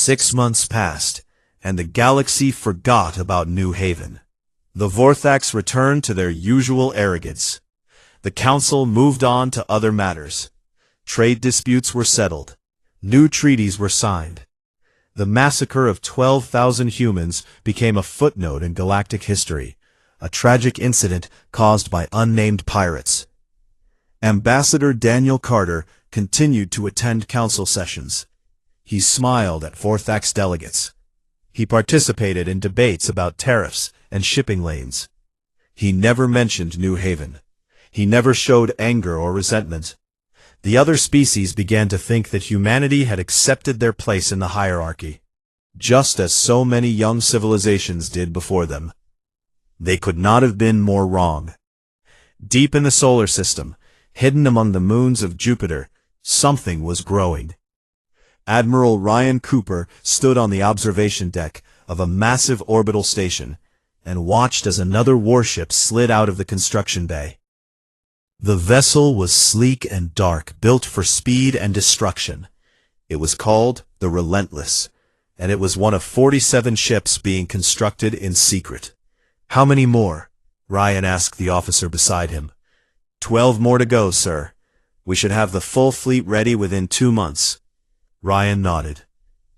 6 months passed, and the galaxy forgot about New Haven. The Vorthax returned to their usual arrogance. The Council moved on to other matters. Trade disputes were settled. New treaties were signed. The massacre of 12,000 humans became a footnote in galactic history, a tragic incident caused by unnamed pirates. Ambassador Daniel Carter continued to attend council sessions. He smiled at Vorthax delegates. He participated in debates about tariffs and shipping lanes. He never mentioned New Haven. He never showed anger or resentment. The other species began to think that humanity had accepted their place in the hierarchy, just as so many young civilizations did before them. They could not have been more wrong. Deep in the solar system, hidden among the moons of Jupiter, something was growing. Admiral Ryan Cooper stood on the observation deck of a massive orbital station and watched as another warship slid out of the construction bay. The vessel was sleek and dark, built for speed and destruction. It was called the Relentless, and it was one of 47 ships being constructed in secret. "How many more?" Ryan asked the officer beside him. 12 more to go, sir. We should have the full fleet ready within 2 months. Ryan nodded.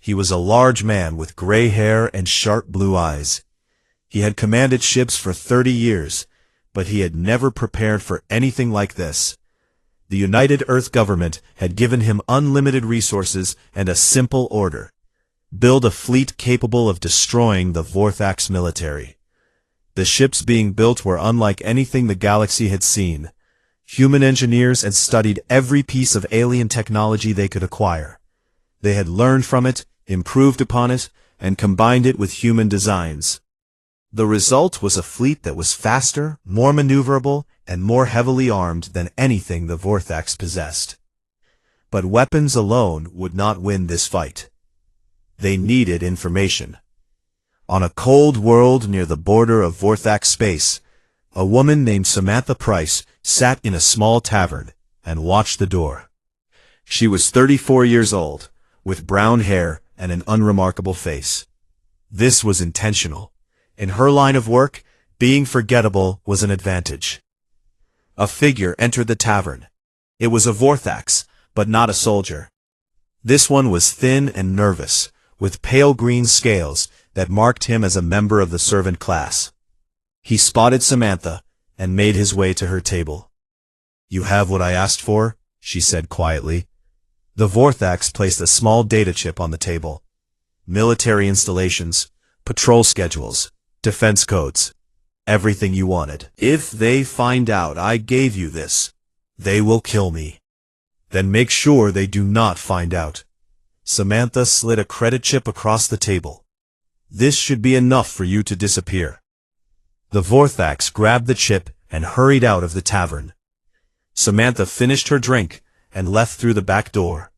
He was a large man with gray hair and sharp blue eyes. He had commanded ships for 30 years, but he had never prepared for anything like this. The United Earth government had given him unlimited resources and a simple order: build a fleet capable of destroying the Vorthax military. The ships being built were unlike anything the galaxy had seen. Human engineers had studied every piece of alien technology they could acquire. They had learned from it, improved upon it, and combined it with human designs. The result was a fleet that was faster, more maneuverable, and more heavily armed than anything the Vorthax possessed. But weapons alone would not win this fight. They needed information. On a cold world near the border of Vorthax space, a woman named Samantha Price sat in a small tavern and watched the door. She was 34 years old, with brown hair and an unremarkable face. This was intentional. In her line of work, being forgettable was an advantage. A figure entered the tavern. It was a Vorthax, but not a soldier. This one was thin and nervous, with pale green scales that marked him as a member of the servant class. He spotted Samantha and made his way to her table. "You have what I asked for," she said quietly. The Vorthax placed a small data chip on the table. Military installations, patrol schedules, defense codes, everything you wanted. "If they find out I gave you this, they will kill me." "Then make sure they do not find out." Samantha slid a credit chip across the table. "This should be enough for you to disappear." The Vorthax grabbed the chip and hurried out of the tavern. Samantha finished her drink and left through the back door.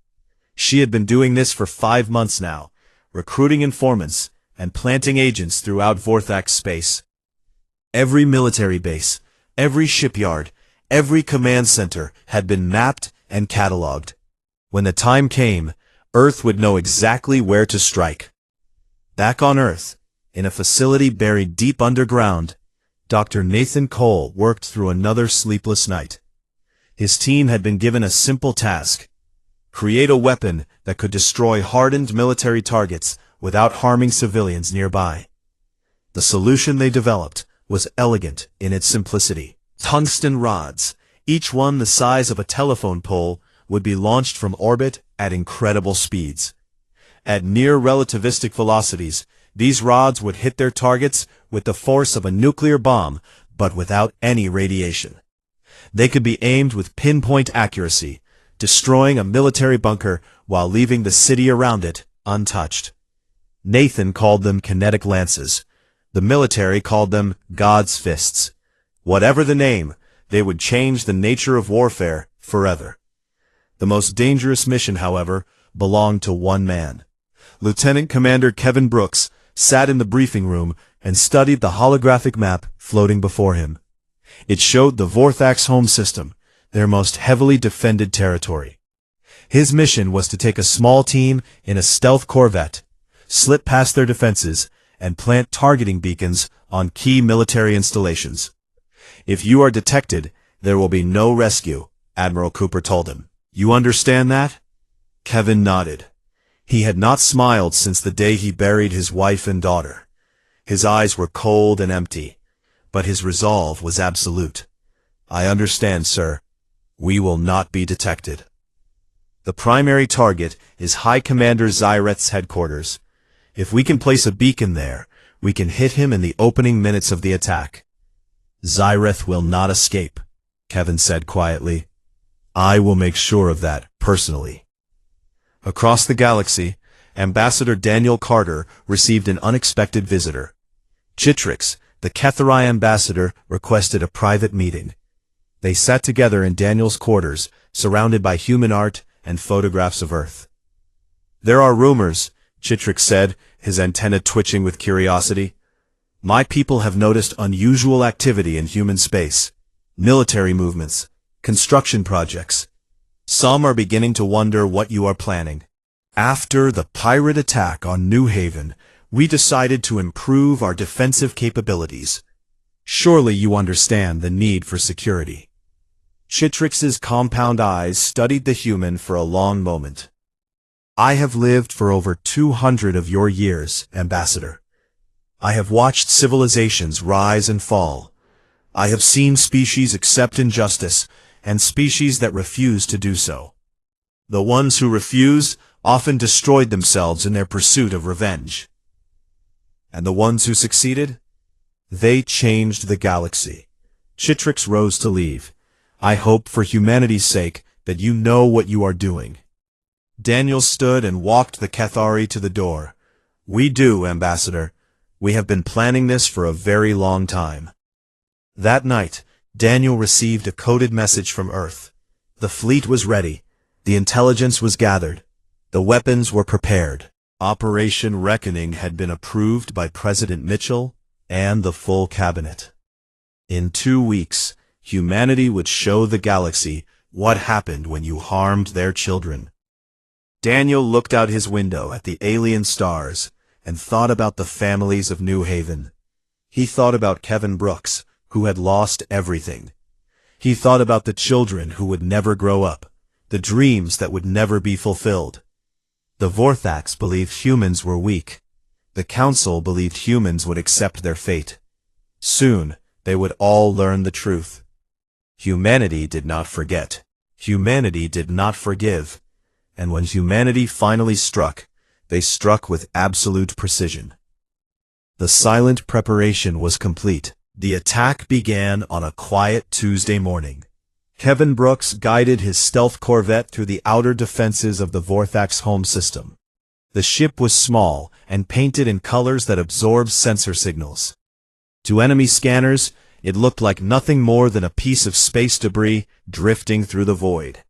She had been doing this for 5 months now, recruiting informants and planting agents throughout Vorthax space. Every military base, every shipyard, every command center had been mapped and cataloged. When the time came, Earth would know exactly where to strike. Back on Earth, in a facility buried deep underground, Dr. Nathan Cole worked through another sleepless night. His team had been given a simple task: create a weapon that could destroy hardened military targets without harming civilians nearby. The solution they developed was elegant in its simplicity. Tungsten rods, each one the size of a telephone pole, would be launched from orbit at incredible speeds. At near relativistic velocities, these rods would hit their targets with the force of a nuclear bomb, but without any radiation. They could be aimed with pinpoint accuracy, destroying a military bunker while leaving the city around it untouched. Nathan called them kinetic lances. The military called them God's fists. Whatever the name, they would change the nature of warfare forever. The most dangerous mission, however, belonged to one man. Lieutenant Commander Kevin Brooks sat in the briefing room and studied the holographic map floating before him. It showed the Vorthax home system, their most heavily defended territory. His mission was to take a small team in a stealth corvette slip past their defenses, and plant targeting beacons on key military installations. If you are detected, there will be no rescue, Admiral Cooper told him. You understand that? Kevin nodded. He had not smiled since the day he buried his wife and daughter. His eyes were cold and empty, but his resolve was absolute. I understand, sir. We will not be detected. The primary target is High Commander Zyreth's headquarters. If we can place a beacon there, we can hit him in the opening minutes of the attack. Zyreth will not escape, Kevin said quietly. I will make sure of that, personally. Across the galaxy, Ambassador Daniel Carter received an unexpected visitor. Chitrix, the Kethari ambassador, requested a private meeting. They sat together in Daniel's quarters, surrounded by human art and photographs of Earth. There are rumors, Chitrix said, his antenna twitching with curiosity. My people have noticed unusual activity in human space. Military movements, construction projects. Some are beginning to wonder what you are planning. After the pirate attack on New Haven, we decided to improve our defensive capabilities. Surely you understand the need for security. Chitrix's compound eyes studied the human for a long moment. I have lived for over 200 of your years, Ambassador. I have watched civilizations rise and fall. I have seen species accept injustice and species that refuse to do so. The ones who refused often destroyed themselves in their pursuit of revenge. And the ones who succeeded? They changed the galaxy. Chitrix rose to leave. I hope for humanity's sake that you know what you are doing. Daniel stood and walked the Kethari to the door. We do, Ambassador. We have been planning this for a very long time. That night, Daniel received a coded message from Earth. The fleet was ready. The intelligence was gathered. The weapons were prepared. Operation Reckoning had been approved by President Mitchell and the full cabinet. In 2 weeks, humanity would show the galaxy what happened when you harmed their children. Daniel looked out his window at the alien stars and thought about the families of New Haven. He thought about Kevin Brooks, who had lost everything. He thought about the children who would never grow up, the dreams that would never be fulfilled. The Vorthax believed humans were weak. The Council believed humans would accept their fate. Soon, they would all learn the truth. Humanity did not forget. Humanity did not forgive. And when humanity finally struck, they struck with absolute precision. The silent preparation was complete. The attack began on a quiet Tuesday morning. Kevin Brooks guided his stealth corvette through the outer defenses of the Vorthax home system. The ship was small and painted in colors that absorbed sensor signals. To enemy scanners, it looked like nothing more than a piece of space debris drifting through the void.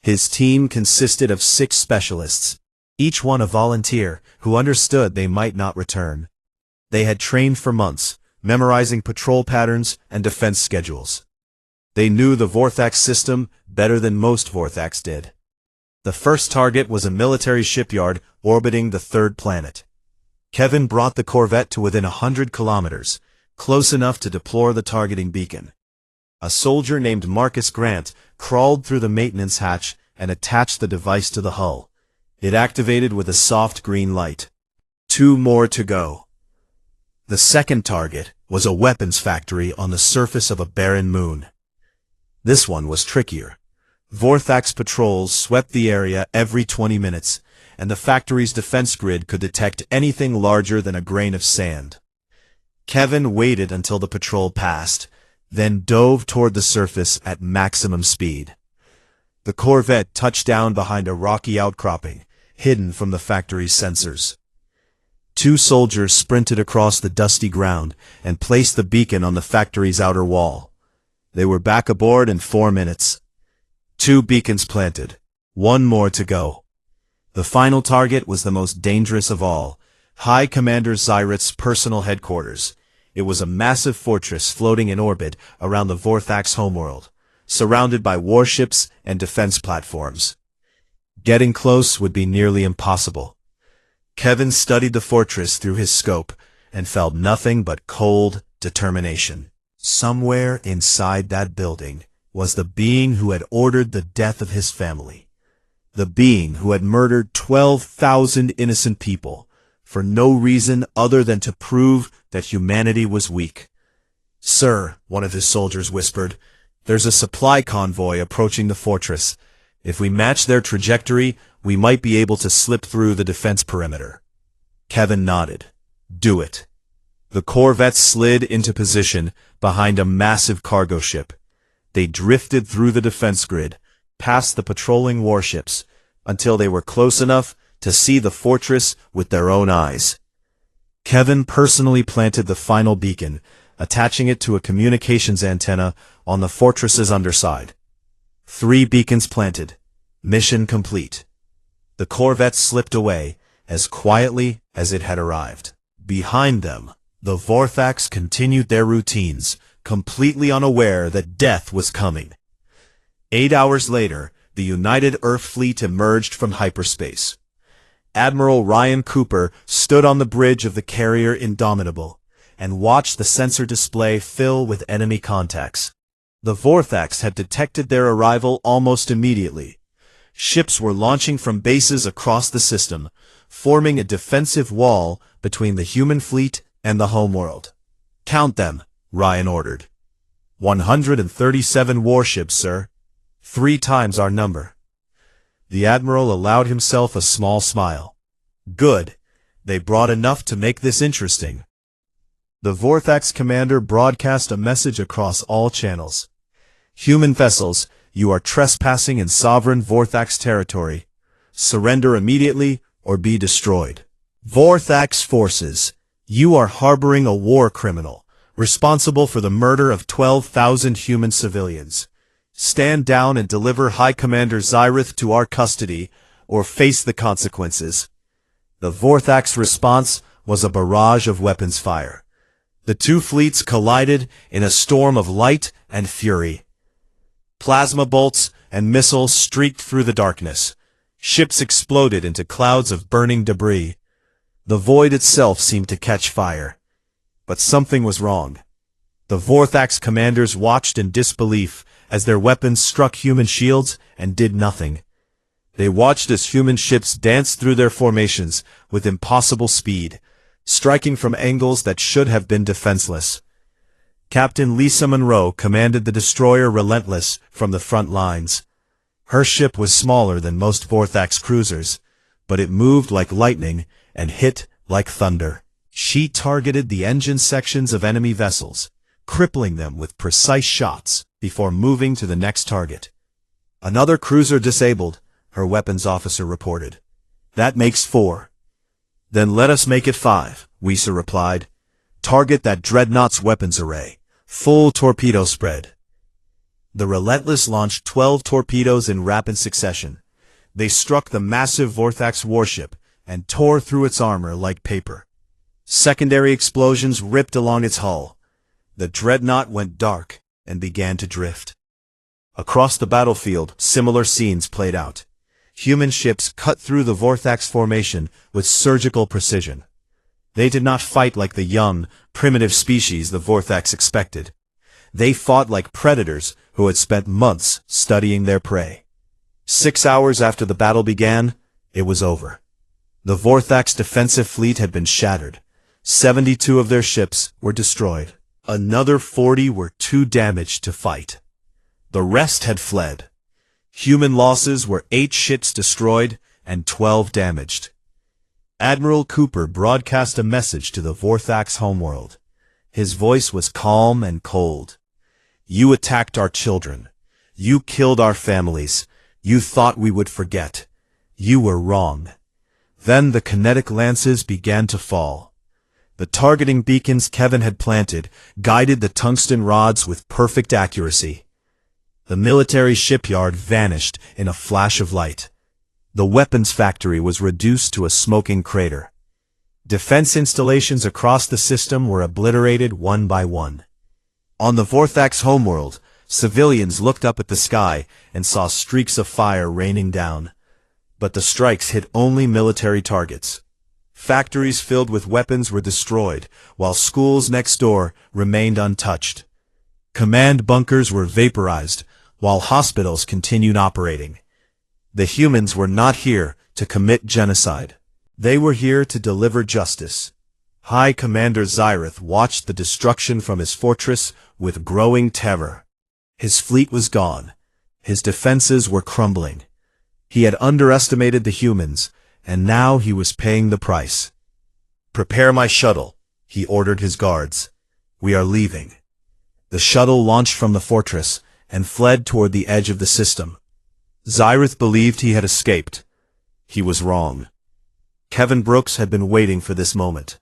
His team consisted of 6 specialists, each one a volunteer who understood they might not return. They had trained for months, memorizing patrol patterns and defense schedules. They knew the Vorthax system better than most Vorthax did. The first target was a military shipyard orbiting the 3rd planet. Kevin brought the corvette to within 100 kilometers, close enough to deploy the targeting beacon. A soldier named Marcus Grant crawled through the maintenance hatch and attached the device to the hull. It activated with a soft green light. 2 more to go. The second target was a weapons factory on the surface of a barren moon. This one was trickier. Vorthax patrols swept the area every 20 minutes, and the factory's defense grid could detect anything larger than a grain of sand. Kevin waited until the patrol passed, then dove toward the surface at maximum speed. The corvette touched down behind a rocky outcropping, hidden from the factory's sensors. 2 soldiers sprinted across the dusty ground and placed the beacon on the factory's outer wall. They were back aboard in 4 minutes. 2 beacons planted. 1 more to go. The final target was the most dangerous of all, High Commander Zyreth's personal headquarters. It was a massive fortress floating in orbit around the Vorthax homeworld, surrounded by warships and defense platforms. Getting close would be nearly impossible. Kevin studied the fortress through his scope and felt nothing but cold determination. Somewhere inside that building was the being who had ordered the death of his family. The being who had murdered 12,000 innocent people for no reason other than to prove that humanity was weak. "Sir," one of his soldiers whispered, "there's a supply convoy approaching the fortress. If we match their trajectory, we might be able to slip through the defense perimeter." Kevin nodded. "Do it." The corvettes slid into position behind a massive cargo ship. They drifted through the defense grid, past the patrolling warships, until they were close enough to see the fortress with their own eyes. Kevin personally planted the final beacon, attaching it to a communications antenna on the fortress's underside. 3 beacons planted. Mission complete. The corvette slipped away as quietly as it had arrived. Behind them, the Vorthax continued their routines, completely unaware that death was coming. 8 hours later, the United Earth Fleet emerged from hyperspace. Admiral Ryan Cooper stood on the bridge of the carrier Indomitable and watched the sensor display fill with enemy contacts. The Vorthax had detected their arrival almost immediately. Ships were launching from bases across the system, forming a defensive wall between the human fleet and the homeworld. "Count them," Ryan ordered. 137 warships, sir. 3 times our number." The Admiral allowed himself a small smile. "Good. They brought enough to make this interesting." The Vorthax commander broadcast a message across all channels. "Human vessels, you are trespassing in sovereign Vorthax territory. Surrender immediately or be destroyed. Vorthax forces, you are harboring a war criminal, responsible for the murder of 12,000 human civilians. Stand down and deliver High Commander Zyrith to our custody, or face the consequences." The Vorthax response was a barrage of weapons fire. The 2 fleets collided in a storm of light and fury. Plasma bolts and missiles streaked through the darkness. Ships exploded into clouds of burning debris. The void itself seemed to catch fire. But something was wrong. The Vorthax commanders watched in disbelief as their weapons struck human shields and did nothing. They watched as human ships danced through their formations with impossible speed, striking from angles that should have been defenseless. Captain Lisa Monroe commanded the destroyer Relentless from the front lines. Her ship was smaller than most Vorthax cruisers, but it moved like lightning and hit like thunder. She targeted the engine sections of enemy vessels, crippling them with precise shots before moving to the next target. "Another cruiser disabled," her weapons officer reported. "That makes 4. "Then let us make it 5, Weiser replied. "Target that dreadnought's weapons array. Full torpedo spread." The Relentless launched 12 torpedoes in rapid succession. They struck the massive Vorthax warship and tore through its armor like paper. Secondary explosions ripped along its hull. The dreadnought went dark and began to drift. Across the battlefield, similar scenes played out. Human ships cut through the Vorthax formation with surgical precision. They did not fight like the young, primitive species the Vorthax expected. They fought like predators who had spent months studying their prey. 6 hours after the battle began, it was over. The Vorthax defensive fleet had been shattered. 72 of their ships were destroyed. Another 40 were too damaged to fight. The rest had fled. Human losses were 8 ships destroyed and 12 damaged. Admiral Cooper broadcast a message to the Vorthax homeworld. His voice was calm and cold. "You attacked our children. You killed our families. You thought we would forget. You were wrong." Then the kinetic lances began to fall. The targeting beacons Kevin had planted guided the tungsten rods with perfect accuracy. The military shipyard vanished in a flash of light. The weapons factory was reduced to a smoking crater. Defense installations across the system were obliterated one by one. On the Vorthax homeworld, civilians looked up at the sky and saw streaks of fire raining down. But the strikes hit only military targets. Factories filled with weapons were destroyed, while schools next door remained untouched. Command bunkers were vaporized, while hospitals continued operating. The humans were not here to commit genocide. They were here to deliver justice. High Commander Xyrath watched the destruction from his fortress with growing terror. His fleet was gone. His defenses were crumbling. He had underestimated the humans, and now he was paying the price. "Prepare my shuttle," he ordered his guards. "We are leaving." The shuttle launched from the fortress and fled toward the edge of the system. Xyrath believed he had escaped. He was wrong. Kevin Brooks had been waiting for this moment.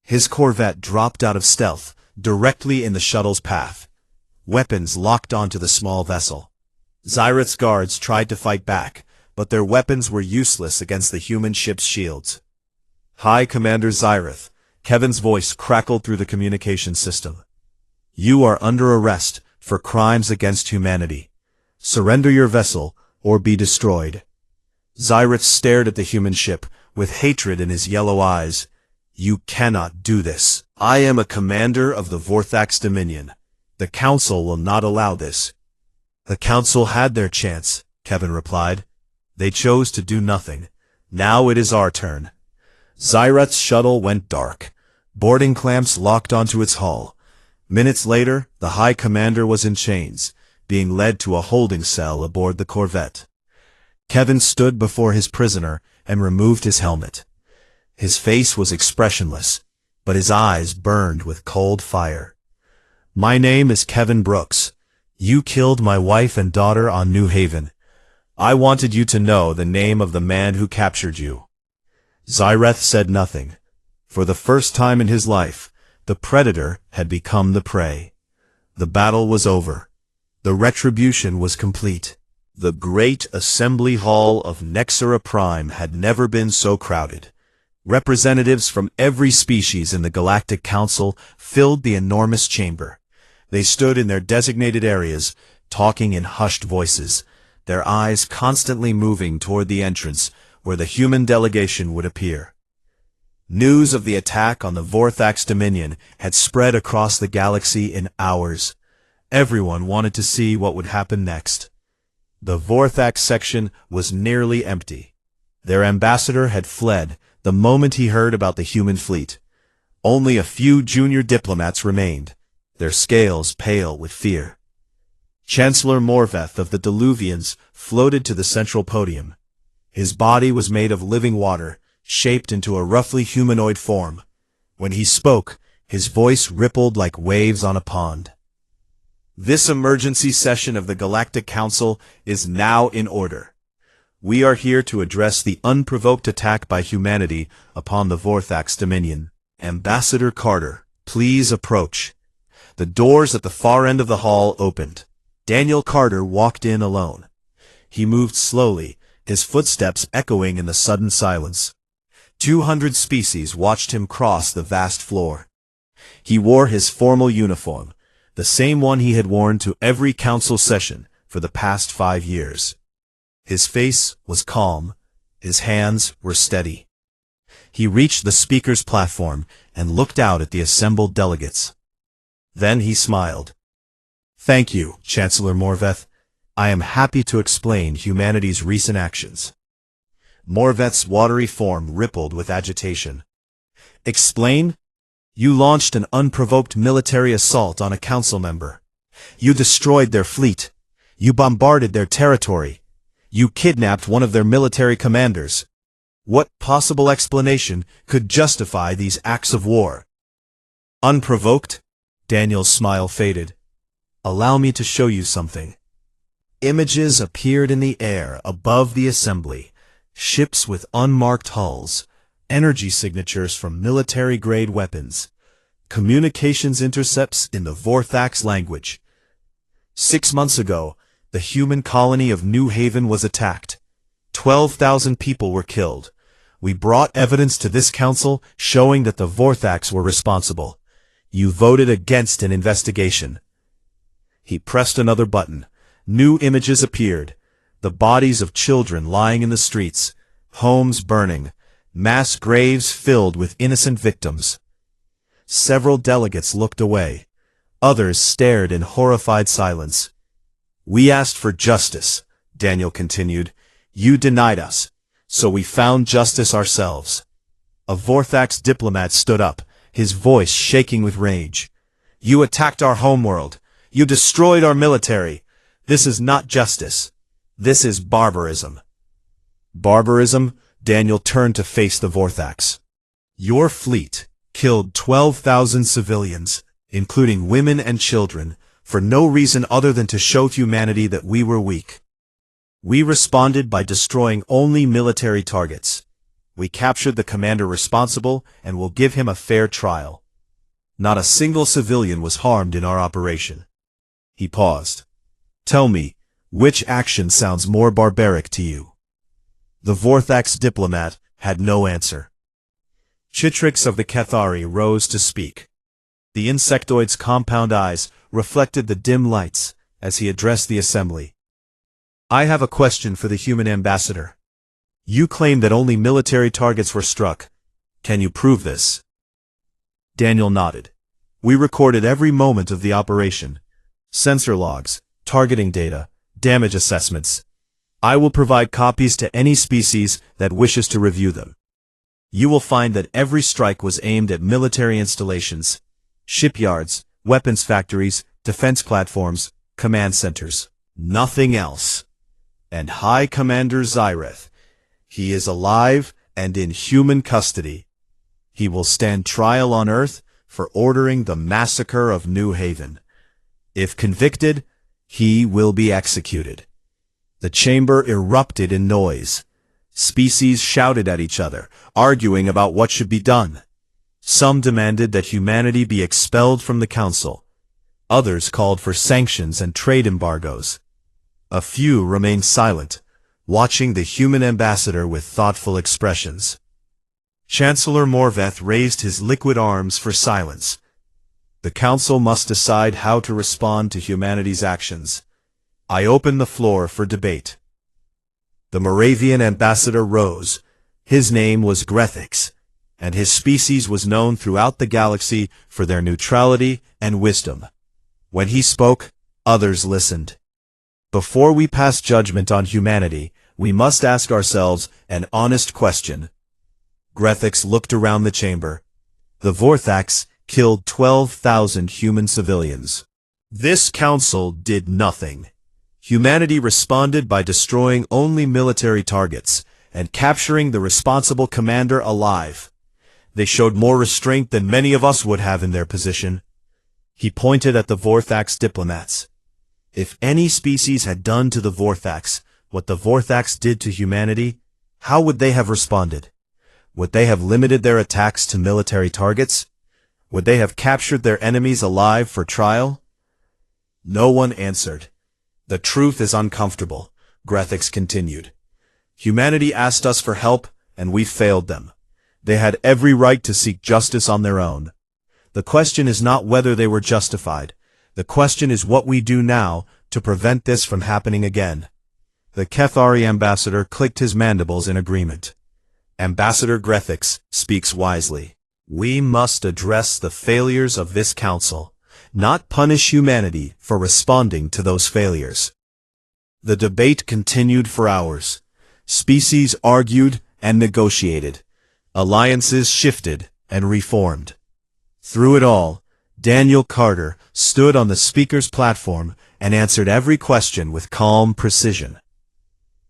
His corvette dropped out of stealth, directly in the shuttle's path. Weapons locked onto the small vessel. Xyrath's guards tried to fight back, but their weapons were useless against the human ship's shields. "High Commander Xyrath," Kevin's voice crackled through the communication system. "You are under arrest for crimes against humanity. Surrender your vessel, or be destroyed." Xyrath stared at the human ship, with hatred in his yellow eyes. "You cannot do this. I am a commander of the Vorthax Dominion. The Council will not allow this." "The Council had their chance," Kevin replied. "They chose to do nothing. Now it is our turn." Xyrath's shuttle went dark. Boarding clamps locked onto its hull. Minutes later, the High Commander was in chains, being led to a holding cell aboard the corvette. Kevin stood before his prisoner and removed his helmet. His face was expressionless, but his eyes burned with cold fire. "My name is Kevin Brooks. You killed my wife and daughter on New Haven. I wanted you to know the name of the man who captured you." Xyrath said nothing. For the first time in his life, the predator had become the prey. The battle was over. The retribution was complete. The great assembly hall of Nexera Prime had never been so crowded. Representatives from every species in the Galactic Council filled the enormous chamber. They stood in their designated areas, talking in hushed voices, their eyes constantly moving toward the entrance where the human delegation would appear. News of the attack on the Vorthax Dominion had spread across the galaxy in hours. Everyone wanted to see what would happen next. The Vorthax section was nearly empty. Their ambassador had fled the moment he heard about the human fleet. Only a few junior diplomats remained, their scales pale with fear. Chancellor Morveth of the Diluvians floated to the central podium. His body was made of living water, shaped into a roughly humanoid form. When he spoke, his voice rippled like waves on a pond. "This emergency session of the Galactic Council is now in order. We are here to address the unprovoked attack by humanity upon the Vorthax Dominion. Ambassador Carter, please approach." The doors at the far end of the hall opened. Daniel Carter walked in alone. He moved slowly, his footsteps echoing in the sudden silence. 200 species watched him cross the vast floor. He wore his formal uniform, the same one he had worn to every council session for the past 5 years. His face was calm, his hands were steady. He reached the speaker's platform and looked out at the assembled delegates. Then he smiled. "Thank you, Chancellor Morveth. I am happy to explain humanity's recent actions." Morveth's watery form rippled with agitation. "Explain? You launched an unprovoked military assault on a council member. You destroyed their fleet. You bombarded their territory. You kidnapped one of their military commanders. What possible explanation could justify these acts of war?" "Unprovoked?" Daniel's smile faded. "Allow me to show you something." Images appeared in the air above the assembly. Ships with unmarked hulls, energy signatures from military-grade weapons, communications intercepts in the Vorthax language. 6 months ago, the human colony of New Haven was attacked. 12,000 people were killed. We brought evidence to this council showing that the Vorthax were responsible. You voted against an investigation. He pressed another button. New images appeared. The bodies of children lying in the streets, homes burning, mass graves filled with innocent victims. Several delegates looked away. Others stared in horrified silence. "We asked for justice," Daniel continued. "You denied us, so we found justice ourselves." A Vorthax diplomat stood up, his voice shaking with rage. "You attacked our homeworld. You destroyed our military. This is not justice. This is barbarism." Barbarism? Daniel turned to face the Vorthax. "Your fleet killed 12,000 civilians, including women and children, for no reason other than to show humanity that we were weak. We responded by destroying only military targets. We captured the commander responsible and will give him a fair trial. Not a single civilian was harmed in our operation." He paused. "Tell me, which action sounds more barbaric to you?" The Vorthax diplomat had no answer. Chitrix of the Cathari rose to speak. The insectoid's compound eyes reflected the dim lights as he addressed the assembly. "I have a question for the human ambassador. You claim that only military targets were struck. Can you prove this?" Daniel nodded. "We recorded every moment of the operation. Sensor logs, targeting data, damage assessments. I will provide copies to any species that wishes to review them. You will find that every strike was aimed at military installations, shipyards, weapons factories, defense platforms, command centers. Nothing else. And High Commander Zyreth, he is alive and in human custody. He will stand trial on Earth for ordering the massacre of New Haven. If convicted, he will be executed." The chamber erupted in noise. Species shouted at each other, arguing about what should be done. Some demanded that humanity be expelled from the council. Others called for sanctions and trade embargoes. A few remained silent, watching the human ambassador with thoughtful expressions. Chancellor Morveth raised his liquid arms for silence. The council must decide how to respond to humanity's actions. I open the floor for debate. The Moravian ambassador rose. His name was Grethix, and his species was known throughout the galaxy for their neutrality and wisdom. When he spoke, others listened. Before we pass judgment on humanity, we must ask ourselves an honest question. Grethix looked around the chamber. The Vorthax killed 12,000 human civilians. This council did nothing. Humanity responded by destroying only military targets and capturing the responsible commander alive. They showed more restraint than many of us would have in their position. He pointed at the Vorthax diplomats. If any species had done to the Vorthax what the Vorthax did to humanity, how would they have responded? Would they have limited their attacks to military targets? Would they have captured their enemies alive for trial? No one answered. The truth is uncomfortable, Grethix continued. Humanity asked us for help, and we failed them. They had every right to seek justice on their own. The question is not whether they were justified. The question is what we do now to prevent this from happening again. The Cathari ambassador clicked his mandibles in agreement. Ambassador Grethix speaks wisely. We must address the failures of this council, not punish humanity for responding to those failures. The debate continued for hours. Species argued and negotiated. Alliances shifted and reformed. Through it all, Daniel Carter stood on the speaker's platform and answered every question with calm precision.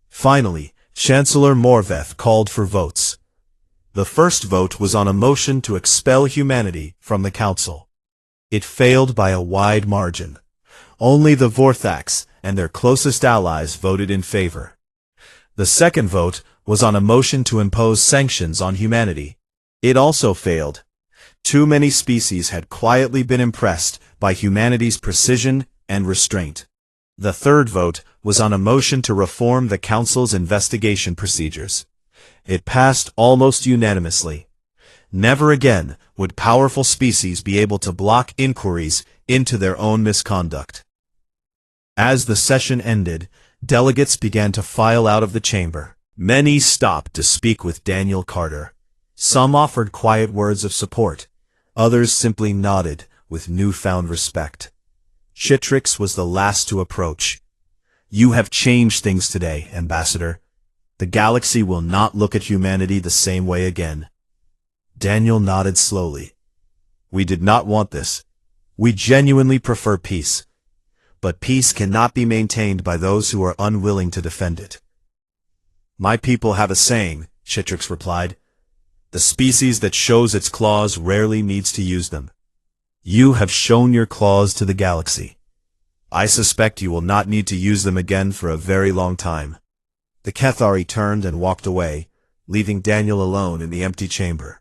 Finally, Chancellor Morveth called for votes. The first vote was on a motion to expel humanity from the council. It failed by a wide margin. Only the Vorthax and their closest allies voted in favor. The second vote was on a motion to impose sanctions on humanity. It also failed. Too many species had quietly been impressed by humanity's precision and restraint. The third vote was on a motion to reform the Council's investigation procedures. It passed almost unanimously. Never again would powerful species be able to block inquiries into their own misconduct. As the session ended, delegates began to file out of the chamber. Many stopped to speak with Daniel Carter. Some offered quiet words of support. Others simply nodded with newfound respect. Citrix was the last to approach. "You have changed things today, Ambassador. The galaxy will not look at humanity the same way again." Daniel nodded slowly. "We did not want this. We genuinely prefer peace. But peace cannot be maintained by those who are unwilling to defend it." "My people have a saying," Citrix replied. "The species that shows its claws rarely needs to use them. You have shown your claws to the galaxy. I suspect you will not need to use them again for a very long time." The Cathari turned and walked away, leaving Daniel alone in the empty chamber.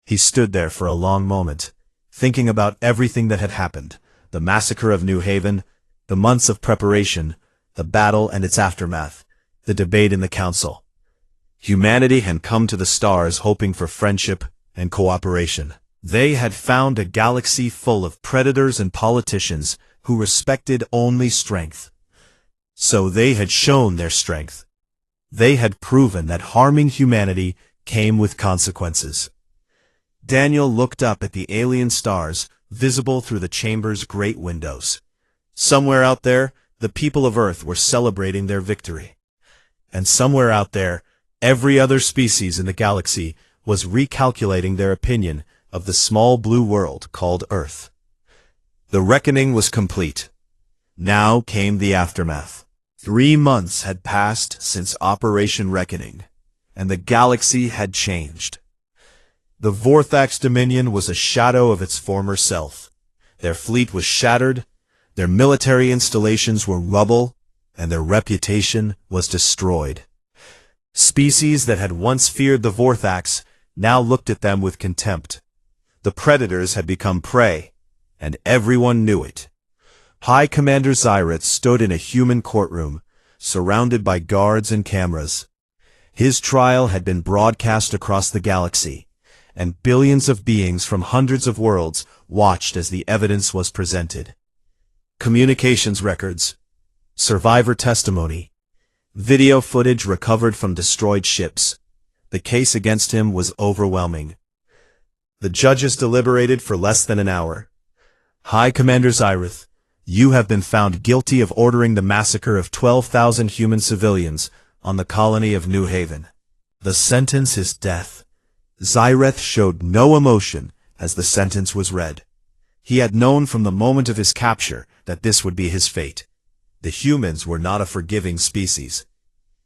He stood there for a long moment, thinking about everything that had happened: the massacre of New Haven, the months of preparation, the battle and its aftermath, the debate in the council. Humanity had come to the stars hoping for friendship and cooperation. They had found a galaxy full of predators and politicians who respected only strength. So they had shown their strength. They had proven that harming humanity came with consequences. Daniel looked up at the alien stars, visible through the chamber's great windows. Somewhere out there, the people of Earth were celebrating their victory. And somewhere out there, every other species in the galaxy was recalculating their opinion of the small blue world called Earth. The reckoning was complete. Now came the aftermath. 3 months had passed since Operation Reckoning, and the galaxy had changed. The Vorthax Dominion was a shadow of its former self. Their fleet was shattered, their military installations were rubble, and their reputation was destroyed. Species that had once feared the Vorthax now looked at them with contempt. The predators had become prey, and everyone knew it. High Commander Xyrith stood in a human courtroom, surrounded by guards and cameras. His trial had been broadcast across the galaxy, and billions of beings from hundreds of worlds watched as the evidence was presented. Communications records, survivor testimony, video footage recovered from destroyed ships. The case against him was overwhelming. The judges deliberated for less than an hour. "High Commander Xyrith, you have been found guilty of ordering the massacre of 12,000 human civilians on the colony of New Haven. The sentence is death." Xyrith showed no emotion as the sentence was read. He had known from the moment of his capture that this would be his fate. The humans were not a forgiving species.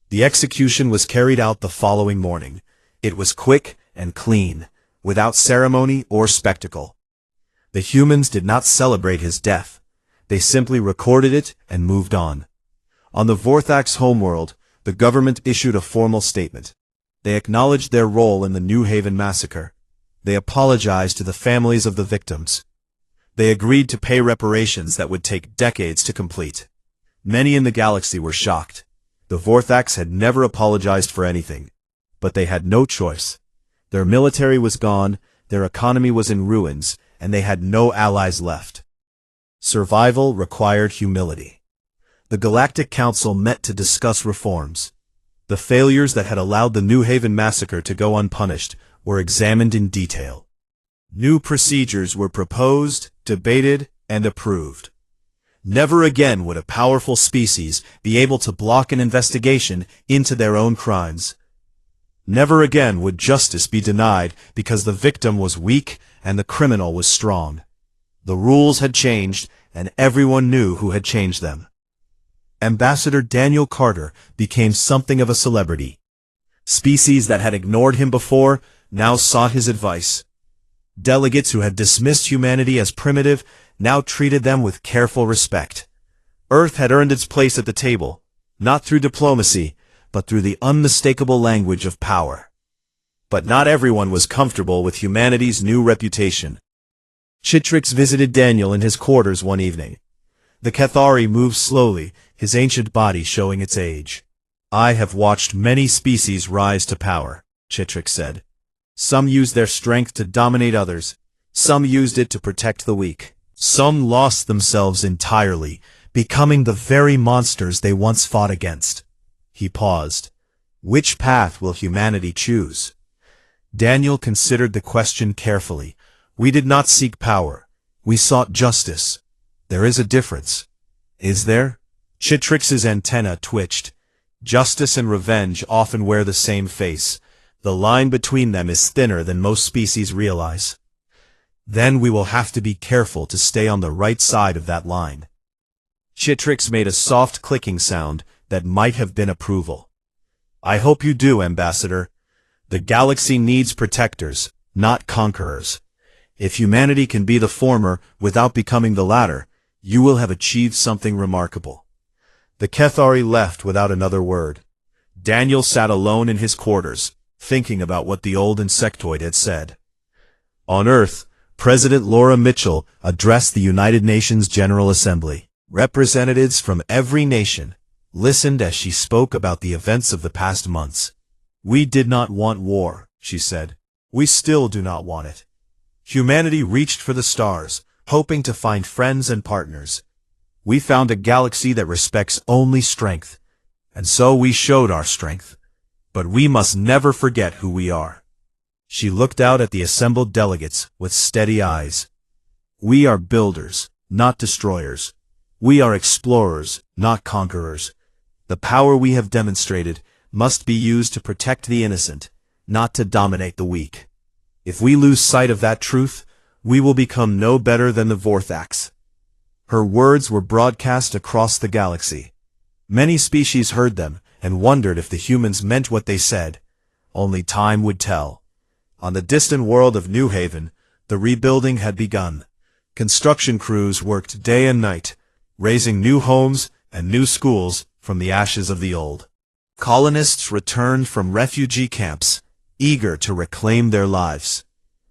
The execution was carried out the following morning. It was quick and clean, without ceremony or spectacle. The humans did not celebrate his death. They simply recorded it and moved on. On the Vorthax homeworld, the government issued a formal statement. They acknowledged their role in the New Haven massacre. They apologized to the families of the victims. They agreed to pay reparations that would take decades to complete. Many in the galaxy were shocked. The Vorthax had never apologized for anything. But they had no choice. Their military was gone, their economy was in ruins, and they had no allies left. Survival required humility. The Galactic Council met to discuss reforms. The failures that had allowed the New Haven massacre to go unpunished were examined in detail. New procedures were proposed, debated, and approved. Never again would a powerful species be able to block an investigation into their own crimes. Never again would justice be denied because the victim was weak and the criminal was strong. The rules had changed, and everyone knew who had changed them. Ambassador Daniel Carter became something of a celebrity. Species that had ignored him before now sought his advice. Delegates who had dismissed humanity as primitive now treated them with careful respect. Earth had earned its place at the table, not through diplomacy, but through the unmistakable language of power. But not everyone was comfortable with humanity's new reputation. Citrix visited Daniel in his quarters one evening. The Cathari moved slowly, his ancient body showing its age. "I have watched many species rise to power," Citrix said. "Some used their strength to dominate others. Some used it to protect the weak. Some lost themselves entirely, becoming the very monsters they once fought against." He paused. Which path will humanity choose? Daniel considered the question carefully. We did not seek power. We sought justice. There is a difference. Is there? Chitrix's antenna twitched. Justice and revenge often wear the same face. The line between them is thinner than most species realize. Then we will have to be careful to stay on the right side of that line. Chitrix made a soft clicking sound that might have been approval. I hope you do, Ambassador. The galaxy needs protectors, not conquerors. If humanity can be the former without becoming the latter, you will have achieved something remarkable. The Kethari left without another word. Daniel sat alone in his quarters, thinking about what the old insectoid had said. On Earth, President Laura Mitchell addressed the United Nations General Assembly. Representatives from every nation listened as she spoke about the events of the past months. We did not want war, she said. We still do not want it. Humanity reached for the stars, hoping to find friends and partners. We found a galaxy that respects only strength, and so we showed our strength. But we must never forget who we are. She looked out at the assembled delegates with steady eyes. We are builders, not destroyers. We are explorers, not conquerors. The power we have demonstrated must be used to protect the innocent, not to dominate the weak. If we lose sight of that truth, we will become no better than the Vorthax. Her words were broadcast across the galaxy. Many species heard them and wondered if the humans meant what they said. Only time would tell. On the distant world of New Haven, the rebuilding had begun. Construction crews worked day and night, raising new homes and new schools from the ashes of the old. Colonists returned from refugee camps, eager to reclaim their lives.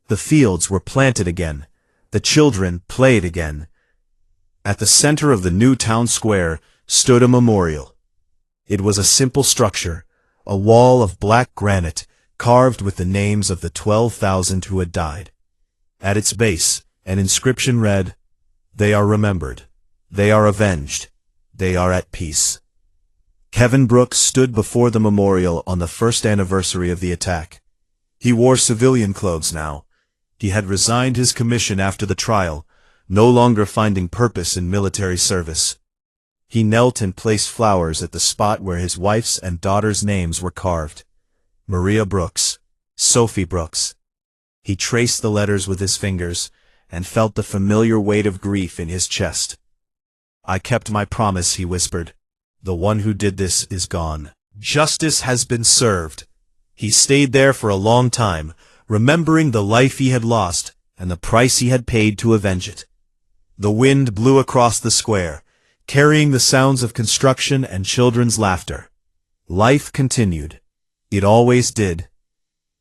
The fields were planted again. The children played again. At the center of the new town square stood a memorial. It was a simple structure, a wall of black granite carved with the names of the 12,000 who had died. At its base, an inscription read, "They are remembered. They are avenged. They are at peace." Kevin Brooks stood before the memorial on the first anniversary of the attack. He wore civilian clothes now. He had resigned his commission after the trial, no longer finding purpose in military service. He knelt and placed flowers at the spot where his wife's and daughter's names were carved. Maria Brooks, Sophie Brooks. He traced the letters with his fingers and felt the familiar weight of grief in his chest. "I kept my promise," he whispered. "The one who did this is gone. Justice has been served." He stayed there for a long time, remembering the life he had lost and the price he had paid to avenge it. The wind blew across the square, carrying the sounds of construction and children's laughter. Life continued. It always did.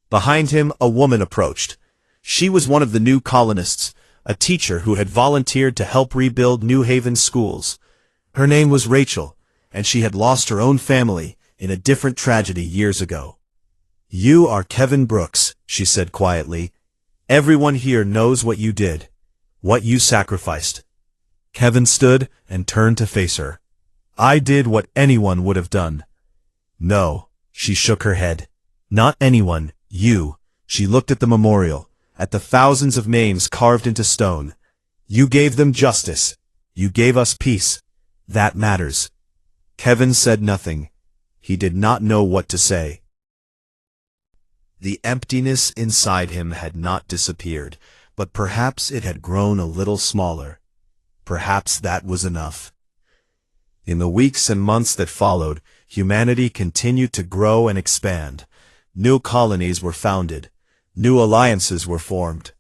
Behind him, a woman approached. She was one of the new colonists, a teacher who had volunteered to help rebuild New Haven's schools. Her name was Rachel, and she had lost her own family in a different tragedy years ago. "You are Kevin Brooks," she said quietly. "Everyone here knows what you did, what you sacrificed." Kevin stood and turned to face her. "I did what anyone would have done." "No," she shook her head. "Not anyone, you." She looked at the memorial, at the thousands of names carved into stone. "You gave them justice. You gave us peace. That matters." Kevin said nothing. He did not know what to say. The emptiness inside him had not disappeared, but perhaps it had grown a little smaller. Perhaps that was enough. In the weeks and months that followed, humanity continued to grow and expand. New colonies were founded. New alliances were formed.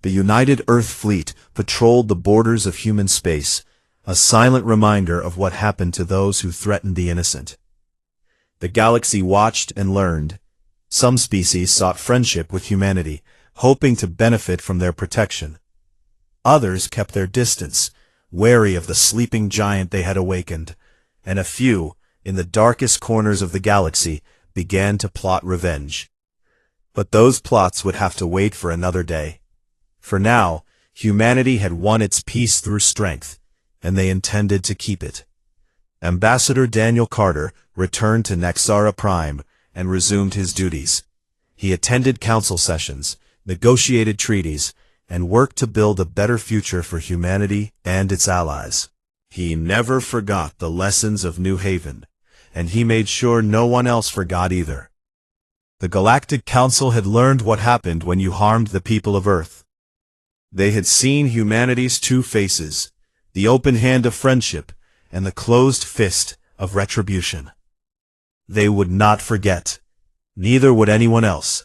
The United Earth Fleet patrolled the borders of human space, a silent reminder of what happened to those who threatened the innocent. The galaxy watched and learned. Some species sought friendship with humanity, hoping to benefit from their protection. Others kept their distance, wary of the sleeping giant they had awakened, and a few, in the darkest corners of the galaxy, began to plot revenge. But those plots would have to wait for another day. For now, humanity had won its peace through strength, and they intended to keep it. Ambassador Daniel Carter returned to Nexara Prime, and resumed his duties. He attended council sessions, negotiated treaties, and worked to build a better future for humanity and its allies. He never forgot the lessons of New Haven, and he made sure no one else forgot either. The Galactic Council had learned what happened when you harmed the people of Earth. They had seen humanity's two faces, the open hand of friendship and the closed fist of retribution. They would not forget. Neither would anyone else.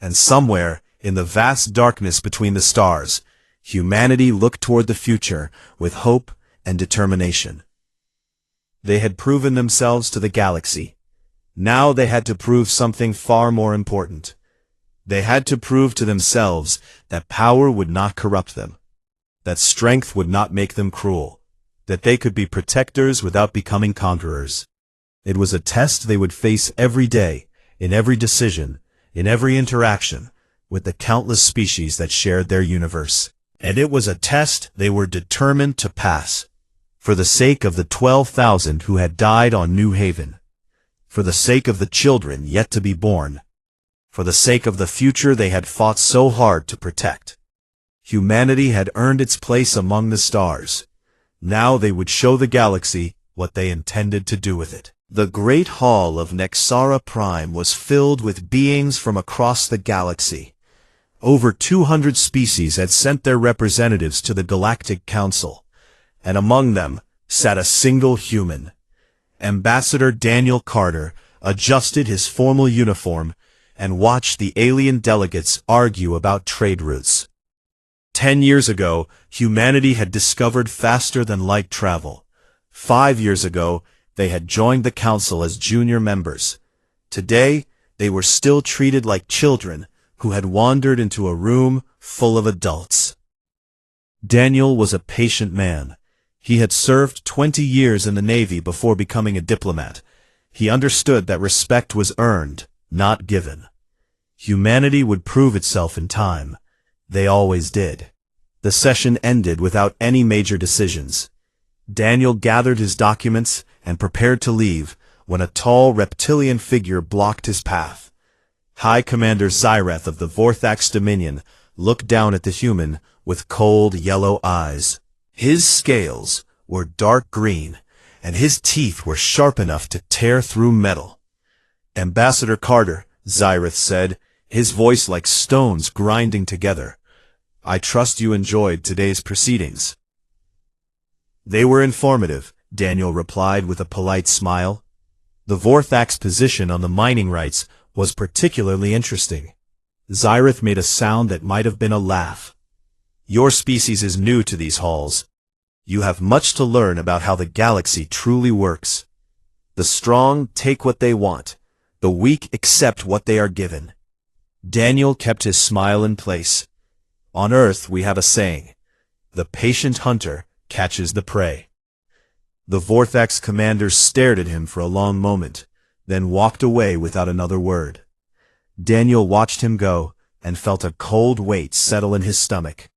And somewhere, in the vast darkness between the stars, humanity looked toward the future with hope and determination. They had proven themselves to the galaxy. Now they had to prove something far more important. They had to prove to themselves that power would not corrupt them, that strength would not make them cruel, that they could be protectors without becoming conquerors. It was a test they would face every day, in every decision, in every interaction, with the countless species that shared their universe. And it was a test they were determined to pass, for the sake of the 12,000 who had died on New Haven, for the sake of the children yet to be born, for the sake of the future they had fought so hard to protect. Humanity had earned its place among the stars. Now they would show the galaxy what they intended to do with it. The great hall of Nexara Prime was filled with beings from across the galaxy. Over 200 species had sent their representatives to the Galactic Council, and among them sat a single human. Ambassador Daniel Carter adjusted his formal uniform and watched the alien delegates argue about trade routes. 10 years ago, humanity had discovered faster-than-light travel. 5 years ago, they had joined the council as junior members. Today, they were still treated like children who had wandered into a room full of adults. Daniel was a patient man. He had served 20 years in the Navy before becoming a diplomat. He understood that respect was earned, not given. Humanity would prove itself in time. They always did. The session ended without any major decisions. Daniel gathered his documents and prepared to leave when a tall reptilian figure blocked his path. High Commander Zyreth of the Vorthax Dominion looked down at the human with cold yellow eyes. His scales were dark green, and his teeth were sharp enough to tear through metal. "Ambassador Carter," Zyreth said, his voice like stones grinding together, "I trust you enjoyed today's proceedings." "They were informative," Daniel replied with a polite smile. The Vorthax position on the mining rights was particularly interesting. Zyreth made a sound that might have been a laugh. "Your species is new to these halls. You have much to learn about how the galaxy truly works. The strong take what they want. The weak accept what they are given." Daniel kept his smile in place. "On Earth we have a saying, the patient hunter catches the prey." The Vorthax commander stared at him for a long moment, then walked away without another word. Daniel watched him go and felt a cold weight settle in his stomach.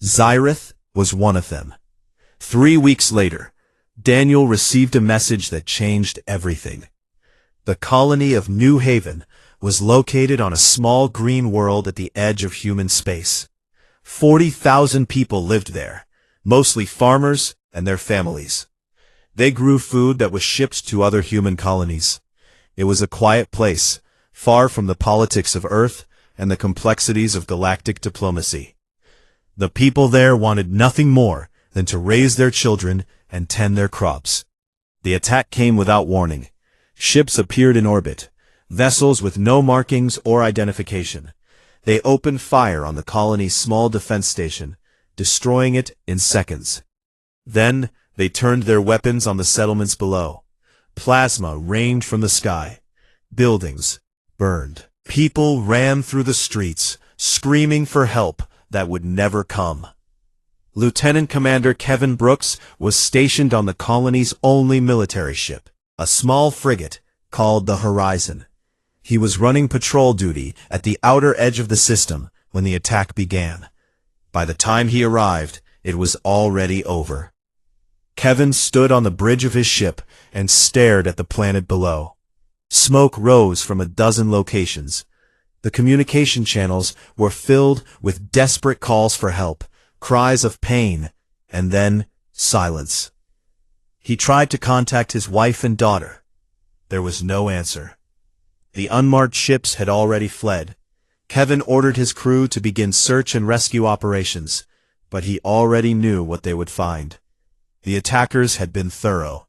Zyreth was one of them. 3 weeks later, Daniel received a message that changed everything. The colony of New Haven was located on a small green world at the edge of human space. 40,000 people lived there, mostly farmers and their families. They grew food that was shipped to other human colonies. It was a quiet place, far from the politics of Earth and the complexities of galactic diplomacy. The people there wanted nothing more than to raise their children and tend their crops. The attack came without warning. Ships appeared in orbit, vessels with no markings or identification. They opened fire on the colony's small defense station, destroying it in seconds. Then, they turned their weapons on the settlements below. Plasma rained from the sky. Buildings burned. People ran through the streets, screaming for help that would never come. Lieutenant Commander Kevin Brooks was stationed on the colony's only military ship, a small frigate called the Horizon. He was running patrol duty at the outer edge of the system when the attack began. By the time he arrived, it was already over. Kevin stood on the bridge of his ship and stared at the planet below. Smoke rose from a dozen locations. The communication channels were filled with desperate calls for help, cries of pain, and then silence. He tried to contact his wife and daughter. There was no answer. The unmarked ships had already fled. Kevin ordered his crew to begin search and rescue operations, but he already knew what they would find. The attackers had been thorough.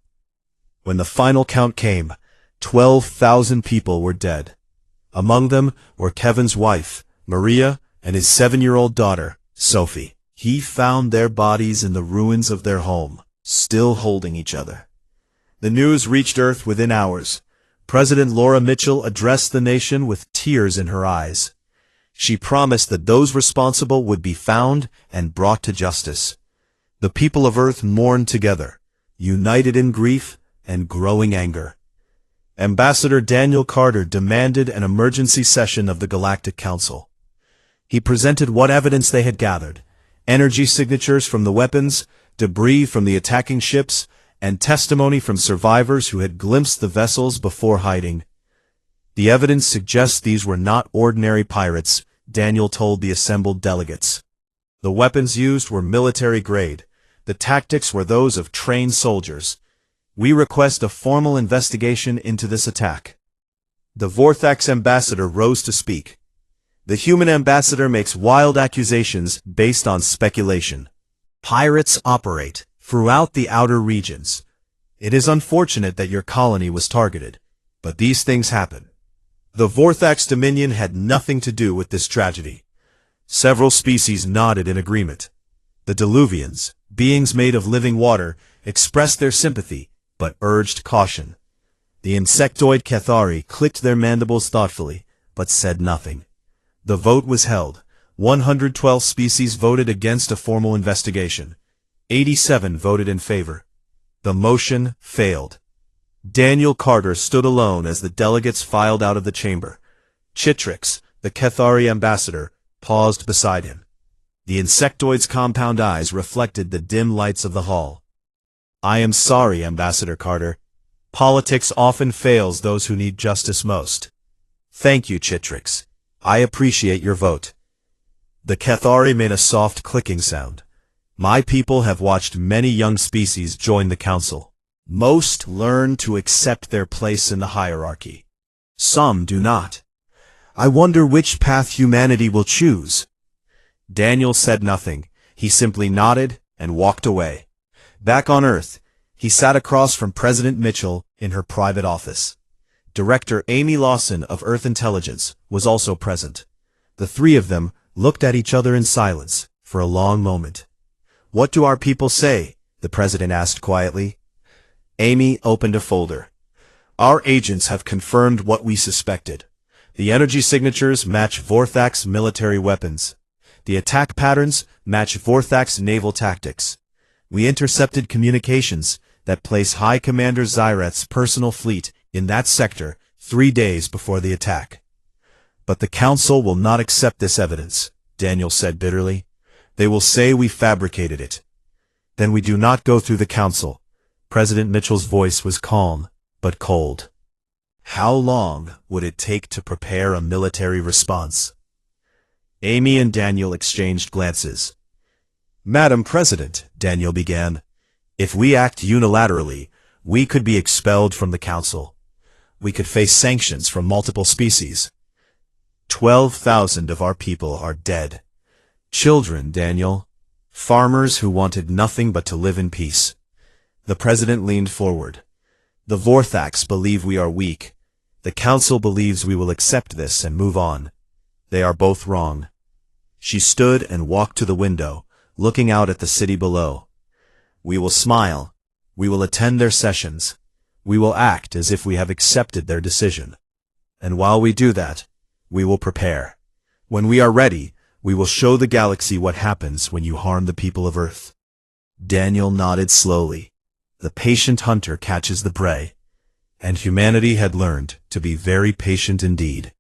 When the final count came, 12,000 people were dead. Among them were Kevin's wife, Maria, and his 7-year-old daughter, Sophie. He found their bodies in the ruins of their home, still holding each other. The news reached Earth within hours. President Laura Mitchell addressed the nation with tears in her eyes. She promised that those responsible would be found and brought to justice. The people of Earth mourned together, united in grief and growing anger. Ambassador Daniel Carter demanded an emergency session of the Galactic Council. He presented what evidence they had gathered: energy signatures from the weapons, debris from the attacking ships, and testimony from survivors who had glimpsed the vessels before hiding. The evidence suggests these were not ordinary pirates, Daniel told the assembled delegates. The weapons used were military grade. The tactics were those of trained soldiers. We request a formal investigation into this attack. The Vorthax ambassador rose to speak. The human ambassador makes wild accusations based on speculation. Pirates operate throughout the outer regions. It is unfortunate that your colony was targeted, but these things happen. The Vorthax Dominion had nothing to do with this tragedy. Several species nodded in agreement. The Diluvians, beings made of living water, expressed their sympathy, but urged caution. The insectoid Cathari clicked their mandibles thoughtfully, but said nothing. The vote was held. 112 species voted against a formal investigation. 87 voted in favor. The motion failed. Daniel Carter stood alone as the delegates filed out of the chamber. Chitrix, the Cathari ambassador, paused beside him. The insectoid's compound eyes reflected the dim lights of the hall. I am sorry, Ambassador Carter. Politics often fails those who need justice most. Thank you, Chitrix. I appreciate your vote. The Cathari made a soft clicking sound. My people have watched many young species join the council. Most learn to accept their place in the hierarchy. Some do not. I wonder which path humanity will choose. Daniel said nothing. He simply nodded and walked away. Back on Earth, he sat across from President Mitchell in her private office. Director Amy Lawson of Earth Intelligence was also present. The three of them looked at each other in silence for a long moment. What do our people say? The president asked quietly. Amy opened a folder. Our agents have confirmed what we suspected. The energy signatures match Vorthax military weapons. The attack patterns match Vorthax naval tactics. We intercepted communications that place High Commander Zyreth's personal fleet in that sector 3 days before the attack. But the Council will not accept this evidence, Daniel said bitterly. They will say we fabricated it. Then we do not go through the Council. President Mitchell's voice was calm, but cold. How long would it take to prepare a military response? Amy and Daniel exchanged glances. Madam President, Daniel began, if we act unilaterally, we could be expelled from the Council. We could face sanctions from multiple species. 12,000 of our people are dead. Children, Daniel. Farmers who wanted nothing but to live in peace. The president leaned forward. The Vorthax believe we are weak. The Council believes we will accept this and move on. They are both wrong. She stood and walked to the window, looking out at the city below. We will smile. We will attend their sessions. We will act as if we have accepted their decision. And while we do that, we will prepare. When we are ready, we will show the galaxy what happens when you harm the people of Earth. Daniel nodded slowly. The patient hunter catches the prey. And humanity had learned to be very patient indeed.